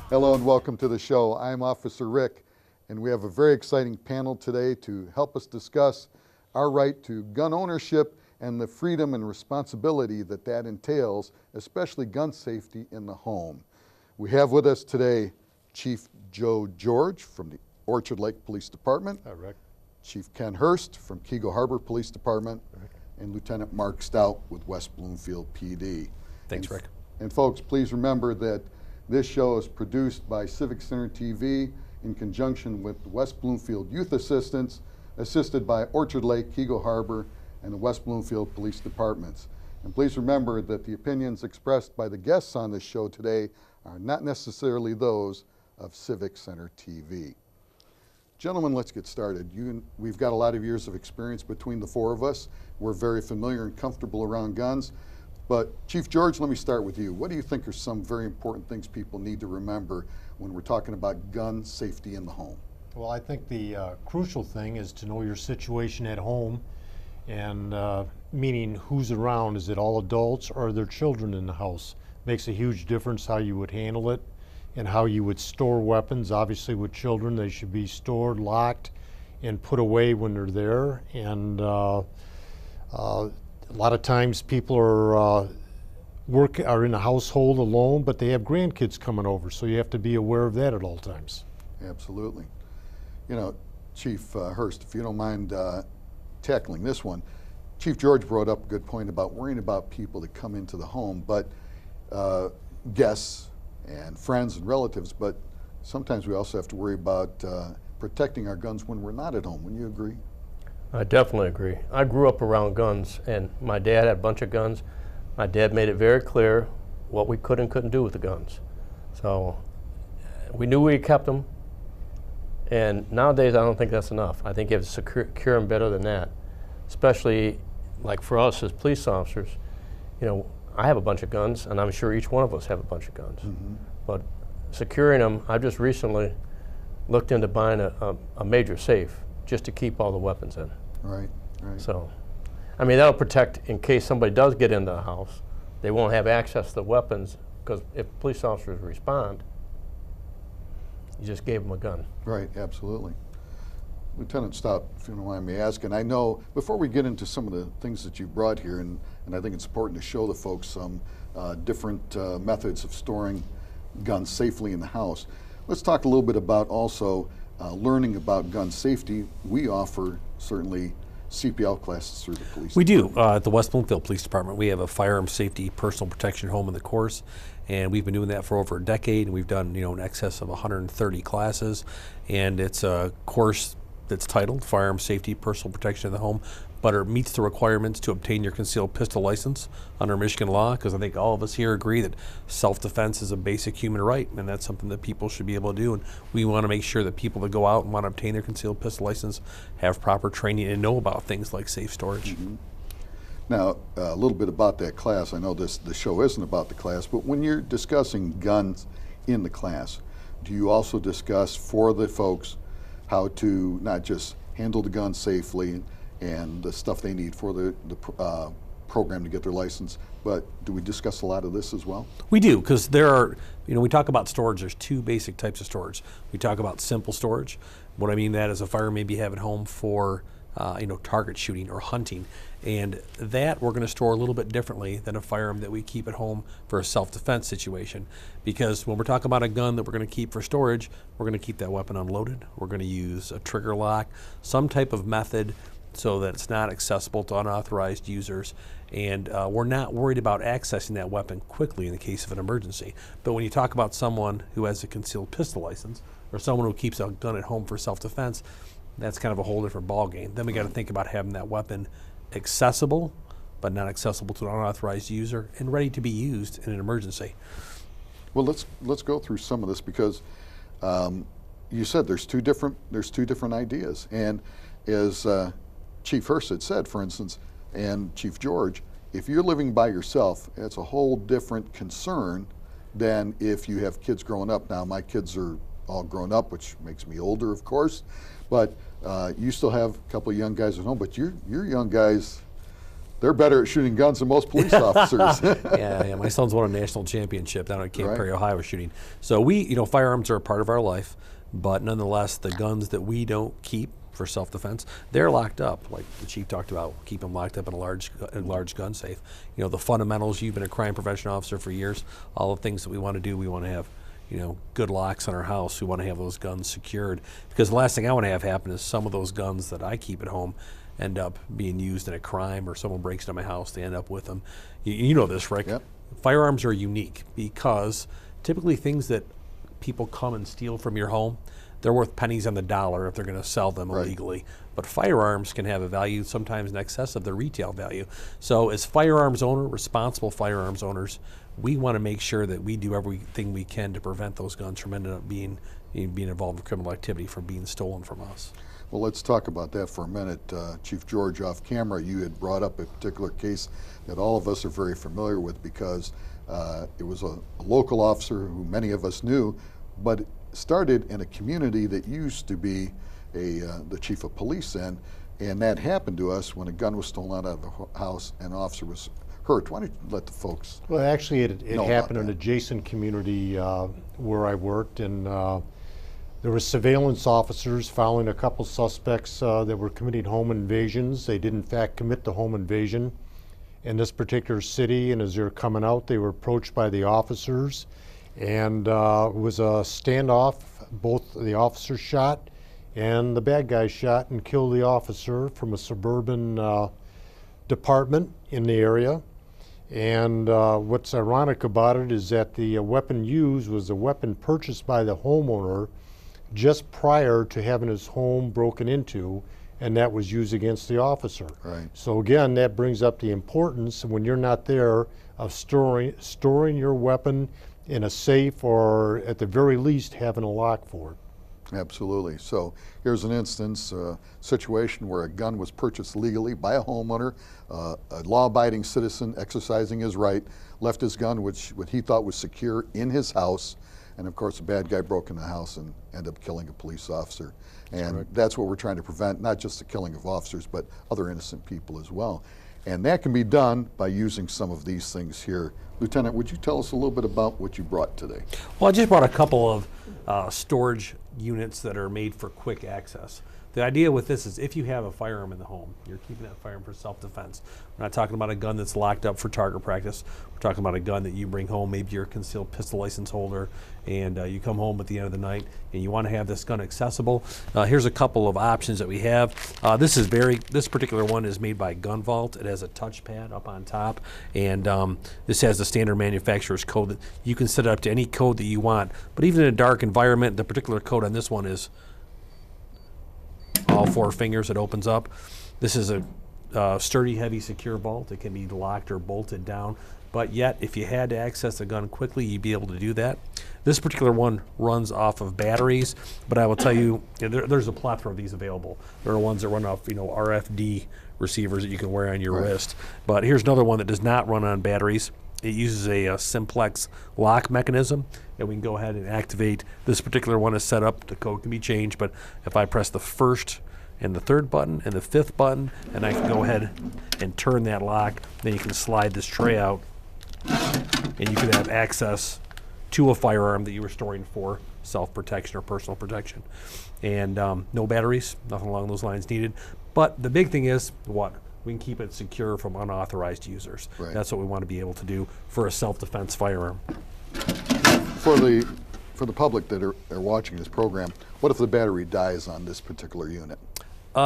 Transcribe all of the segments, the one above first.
Hello and welcome to the show. I'm Officer Rick, and we have a very exciting panel today to help us discuss our right to gun ownership and the freedom and responsibility that that entails, especially gun safety in the home. We have with us today Chief Joe George from the Orchard Lake Police Department, Hi, Rick. Chief Ken Hurst from Keego Harbor Police Department, Rick. and Lieutenant Mark Stout with West Bloomfield PD. Thanks, Rick. And folks, please remember that this show is produced by Civic Center TV in conjunction with the West Bloomfield Youth Assistance, assisted by Orchard Lake, Keego Harbor, and the West Bloomfield Police Departments. And please remember that the opinions expressed by the guests on this show today are not necessarily those of Civic Center TV. Gentlemen, let's get started. We've got a lot of years of experience between the four of us. We're very familiar and comfortable around guns. But Chief George, let me start with you. What do you think are some very important things people need to remember when we're talking about gun safety in the home? Well, I think the crucial thing is to know your situation at home, and meaning who's around. Is it all adults or are there children in the house? Makes a huge difference how you would handle it and how you would store weapons. Obviously with children, they should be stored, locked, and put away when they're there. And a lot of times people are in a household alone, but they have grandkids coming over, so you have to be aware of that at all times. Absolutely. You know, Chief Hurst, if you don't mind tackling this one, Chief George brought up a good point about worrying about people that come into the home, but guests and friends and relatives, but sometimes we also have to worry about protecting our guns when we're not at home. Wouldn't you agree? I definitely agree. I grew up around guns, and my dad had a bunch of guns. My dad made it very clear what we could and couldn't do with the guns. So we knew we kept them, and nowadays I don't think that's enough. I think you have to secure them better than that, especially like for us as police officers. You know, I have a bunch of guns, and I'm sure each one of us have a bunch of guns. Mm-hmm. But securing them, I've just recently looked into buying a major safe just to keep all the weapons in. Right, right. So, I mean, that'll protect in case somebody does get into the house. They won't have access to the weapons, because if police officers respond, you just gave them a gun. Right, absolutely. Lieutenant Stout, if you don't mind me asking, I know, before we get into some of the things that you brought here, and I think it's important to show the folks some different methods of storing guns safely in the house, let's talk a little bit about also learning about gun safety. We offer certainly CPL classes through the police We department. do. At the West Bloomfield Police Department, we have a firearm safety personal protection home in the course, and we've been doing that for over a decade, and we've done, you know, in excess of 130 classes, and it's a course that's titled Firearm Safety Personal Protection in the Home, but it meets the requirements to obtain your concealed pistol license under Michigan law, because I think all of us here agree that self-defense is a basic human right, and that's something that people should be able to do, and we want to make sure that people that go out and want to obtain their concealed pistol license have proper training and know about things like safe storage. Mm-hmm. Now, a little bit about that class. I know the show isn't about the class, but when you're discussing guns in the class, do you also discuss for the folks how to not just handle the gun safely and the stuff they need for the program to get their license, but do we discuss a lot of this as well? We do, because there are, you know, we talk about storage, there's two basic types of storage. We talk about simple storage. What I mean that is a firearm maybe have at home for you know, target shooting or hunting, and that we're going to store a little bit differently than a firearm that we keep at home for a self-defense situation, because when we're talking about a gun that we're going to keep for storage, we're going to keep that weapon unloaded. We're going to use a trigger lock, some type of method so that it's not accessible to unauthorized users, and we're not worried about accessing that weapon quickly in the case of an emergency. But when you talk about someone who has a concealed pistol license or someone who keeps a gun at home for self-defense, that's kind of a whole different ballgame. Then we got to think about having that weapon accessible, but not accessible to an unauthorized user and ready to be used in an emergency. Well, let's go through some of this, because you said there's two different ideas, and as Chief Hurst had said, for instance, and Chief George, if you're living by yourself, it's a whole different concern than if you have kids growing up. Now, my kids are all grown up, which makes me older, of course, but you still have a couple of young guys at home, but your young guys, they're better at shooting guns than most police officers. Yeah, my son's won a national championship down at Camp Right. Perry, Ohio, shooting. So firearms are a part of our life, but nonetheless, the guns that we don't keep for self-defense, they're locked up. Like the chief talked about, keep them locked up in a large gun safe. The fundamentals. You've been a crime prevention officer for years. All the things that we want to do, we want to have, good locks on our house. We want to have those guns secured, because the last thing I want to have happen is some of those guns that I keep at home end up being used in a crime, or someone breaks into my house, they end up with them. You know this, Rick. Yep. Firearms are unique because typically things that people come and steal from your home, they're worth pennies on the dollar if they're going to sell them Right. illegally. But firearms can have a value sometimes in excess of the retail value. So as responsible firearms owners, we want to make sure that we do everything we can to prevent those guns from ending up being involved in criminal activity, from being stolen from us. Well, let's talk about that for a minute. Chief George, off camera, you had brought up a particular case that all of us are very familiar with, because it was a local officer who many of us knew, but started in a community that used to be the chief of police in, and that happened to us when a gun was stolen out of the house and an officer was hurt. Why don't you let the folks Well, actually, it know happened about in an that? adjacent community where I worked, and there were surveillance officers following a couple suspects that were committing home invasions. They did in fact commit the home invasion in this particular city, and as they were coming out, they were approached by the officers, and it was a standoff. Both the officers shot, and the bad guy shot and killed the officer from a suburban department in the area. And what's ironic about it is that the weapon used was a weapon purchased by the homeowner just prior to having his home broken into, and that was used against the officer. Right. So again, that brings up the importance, when you're not there, of storing your weapon in a safe, or at the very least having a lock for it. Absolutely. So here's an instance, a situation where a gun was purchased legally by a homeowner, a law-abiding citizen exercising his right, left his gun, what he thought was secure, in his house, and of course a bad guy broke in the house and ended up killing a police officer. And that's what we're trying to prevent, not just the killing of officers, but other innocent people as well. And that can be done by using some of these things here. Lieutenant, would you tell us a little bit about what you brought today? Well, I just brought a couple of storage units that are made for quick access. The idea with this is, if you have a firearm in the home, you're keeping that firearm for self-defense. We're not talking about a gun that's locked up for target practice. We're talking about a gun that you bring home. Maybe you're a concealed pistol license holder, and you come home at the end of the night and you want to have this gun accessible. Here's a couple of options that we have. This particular one is made by Gun Vault. It has a touchpad up on top, and this has the standard manufacturer's code that you can set it up to any code that you want. But even in a dark environment, the particular code on this one is all 4 fingers. It opens up. This is a sturdy, heavy, secure vault. It can be locked or bolted down, but yet if you had to access the gun quickly, you'd be able to do that. This particular one runs off of batteries, but I will tell you, there's a plethora of these available. There are ones that run off RFD receivers that you can wear on your wrist. But here's another one that does not run on batteries. It uses a simplex lock mechanism, and we can go ahead and activate. This particular one is set up, the code can be changed, but if I press the first and the third button and the 5th button, and I can go ahead and turn that lock, then you can slide this tray out, and you can have access to a firearm that you were storing for self-protection or personal protection. And no batteries, nothing along those lines needed. But the big thing is, we can keep it secure from unauthorized users. Right. That's what we want to be able to do for a self-defense firearm. For the public that are watching this program, what if the battery dies on this particular unit?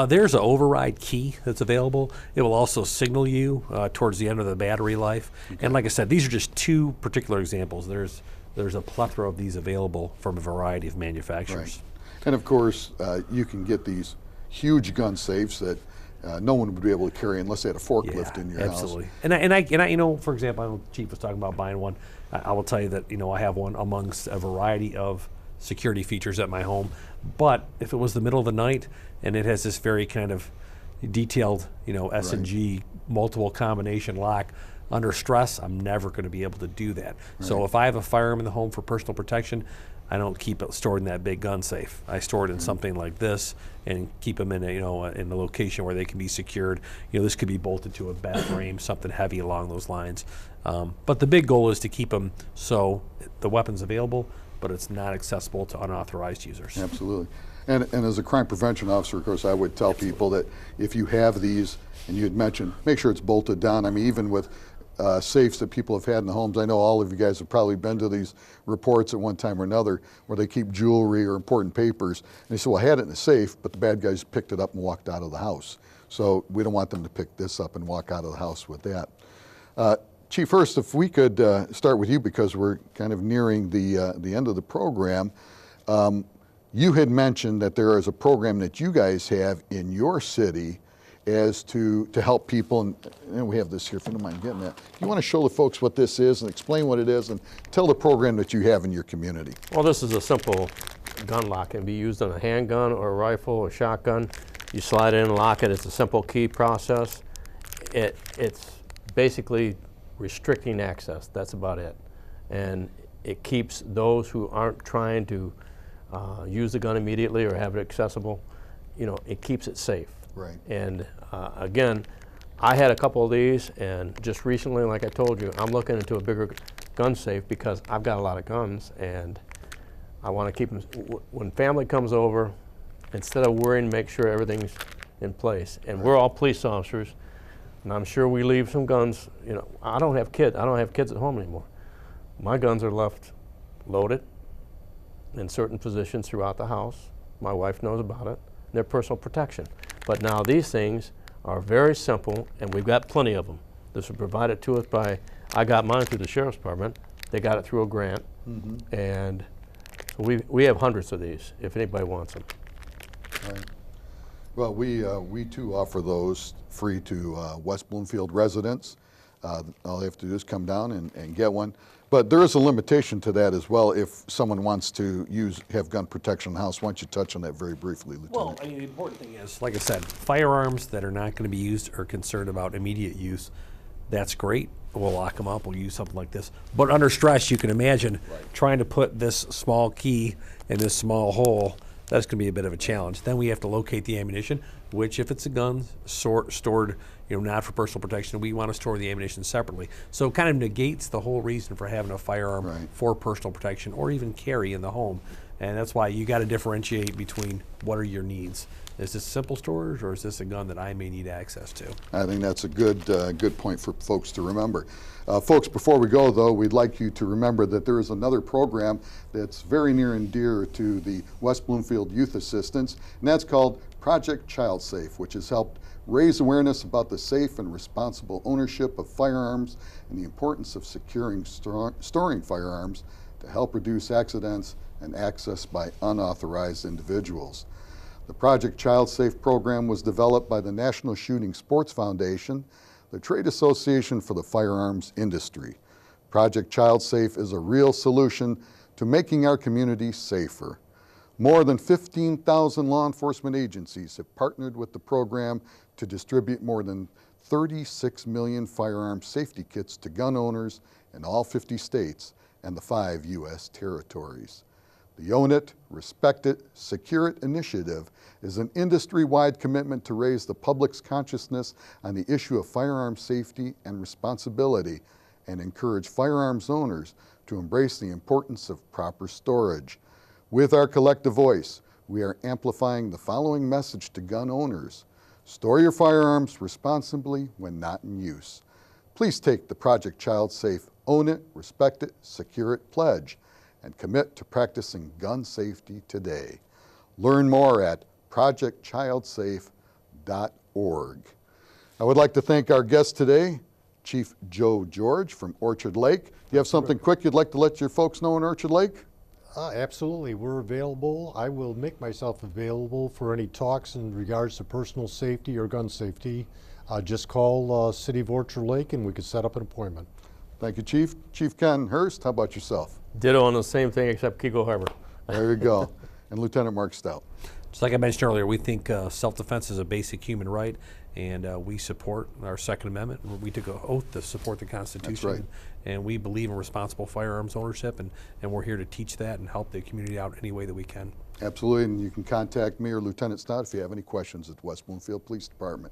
There's an override key that's available. It will also signal you towards the end of the battery life. Okay. And like I said, these are just 2 particular examples. There's a plethora of these available from a variety of manufacturers. Right. And of course, you can get these huge gun safes that no one would be able to carry unless they had a forklift in your absolutely. house. And I for example, I know Chief was talking about buying one. I will tell you that I have one amongst a variety of security features at my home. But if it was the middle of the night and it has this very kind of detailed, S&G multiple combination lock, under stress, I'm never going to be able to do that. Right. So if I have a firearm in the home for personal protection, I don't keep it stored in that big gun safe. I store it in something like this and keep them in a, in a location where they can be secured. This could be bolted to a bed frame, something heavy along those lines. But the big goal is to keep them so the weapon's available, but it's not accessible to unauthorized users. Absolutely. And as a crime prevention officer, of course, I would tell people that if you have these, and you had mentioned, make sure it's bolted down. I mean, even with safes that people have had in the homes, I know all of you guys have probably been to these reports at one time or another where they keep jewelry or important papers. And they say, well, I had it in the safe, but the bad guys picked it up and walked out of the house. So we don't want them to pick this up and walk out of the house with that. Chief Hurst, if we could start with you, because we're kind of nearing the end of the program. You had mentioned that there is a program that you guys have in your city as to help people, and we have this here if you don't mind getting that. You want to show the folks what this is and explain what it is and tell the program that you have in your community. Well, this is a simple gun lock. It can be used on a handgun or a rifle or shotgun. You slide in and lock it. It's a simple key process. It's basically restricting access. That's about it. And it keeps those who aren't trying to use the gun immediately or have it accessible, it keeps it safe. Right. And again, I had a couple of these, and just recently, like I told you, I'm looking into a bigger gun safe because I've got a lot of guns, and I want to keep them. When family comes over, instead of worrying, make sure everything's in place. And we're all police officers, and I'm sure we leave some guns. I don't have kids. I don't have kids at home anymore. My guns are left loaded in certain positions throughout the house. My wife knows about it. They're personal protection. But now these things are very simple, and we've got plenty of them. This was provided to us by, I got mine through the Sheriff's Department. They got it through a grant. And so we have hundreds of these, if anybody wants them. Right. Well, we too offer those free to West Bloomfield residents. All they have to do is come down and get one. But there is a limitation to that as well if someone wants to have gun protection in the house. Why don't you touch on that very briefly, Lieutenant? Well, the important thing is, like I said, firearms that are not going to be used or concerned about immediate use, that's great. We'll lock them up. We'll use something like this. But under stress, you can imagine trying to put this small key in this small hole. That's going to be a bit of a challenge. Then we have to locate the ammunition, which if it's a gun stored, not for personal protection, we want to store the ammunition separately. So it kind of negates the whole reason for having a firearm for personal protection or even carry in the home. And that's why you got to differentiate between what are your needs. Is this simple storage, or is this a gun that I may need access to? I think that's a good point for folks to remember. Folks, before we go, though, we'd like you to remember that there is another program that's very near and dear to the West Bloomfield Youth Assistance, and that's called Project Child Safe, which has helped raise awareness about the safe and responsible ownership of firearms and the importance of securing storing firearms to help reduce accidents and access by unauthorized individuals. The Project Child Safe program was developed by the National Shooting Sports Foundation, the trade association for the firearms industry. Project Child Safe is a real solution to making our community safer. More than 15,000 law enforcement agencies have partnered with the program to distribute more than 36 million firearm safety kits to gun owners in all 50 states and the 5 U.S. territories. The Own It, Respect It, Secure It initiative is an industry-wide commitment to raise the public's consciousness on the issue of firearm safety and responsibility and encourage firearms owners to embrace the importance of proper storage. With our collective voice, we are amplifying the following message to gun owners. Store your firearms responsibly when not in use. Please take the Project Child Safe Own It, Respect It, Secure It pledge and commit to practicing gun safety today. Learn more at projectchildsafe.org. I would like to thank our guest today, Chief Joe George from Orchard Lake. Do you have something quick you'd like to let your folks know in Orchard Lake? Absolutely, we're available. I will make myself available for any talks in regards to personal safety or gun safety. Just call City of Orchard Lake and we can set up an appointment. Thank you, Chief. Chief Ken Hurst, how about yourself? Ditto on the same thing except Keego Harbor. There you go. And Lieutenant Mark Stout. Just like I mentioned earlier, we think self-defense is a basic human right, and we support our Second Amendment. We took an oath to support the Constitution, right. and we believe in responsible firearms ownership, and we're here to teach that and help the community out any way that we can. Absolutely, and you can contact me or Lieutenant Stout if you have any questions at the West Bloomfield Police Department.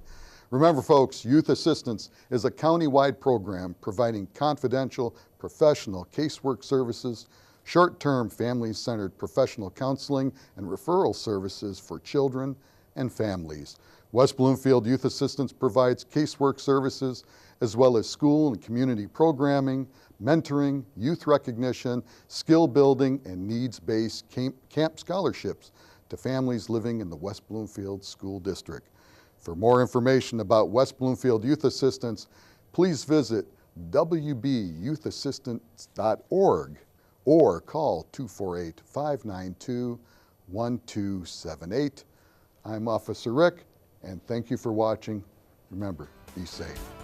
Remember, folks, Youth Assistance is a county-wide program providing confidential, professional casework services, short-term, family-centered professional counseling and referral services for children and families. West Bloomfield Youth Assistance provides casework services as well as school and community programming, mentoring, youth recognition, skill building, and needs-based camp scholarships to families living in the West Bloomfield School District. For more information about West Bloomfield Youth Assistance, please visit wbyouthassistance.org or call 248-592-1278. I'm Officer Rick, and thank you for watching. Remember, be safe.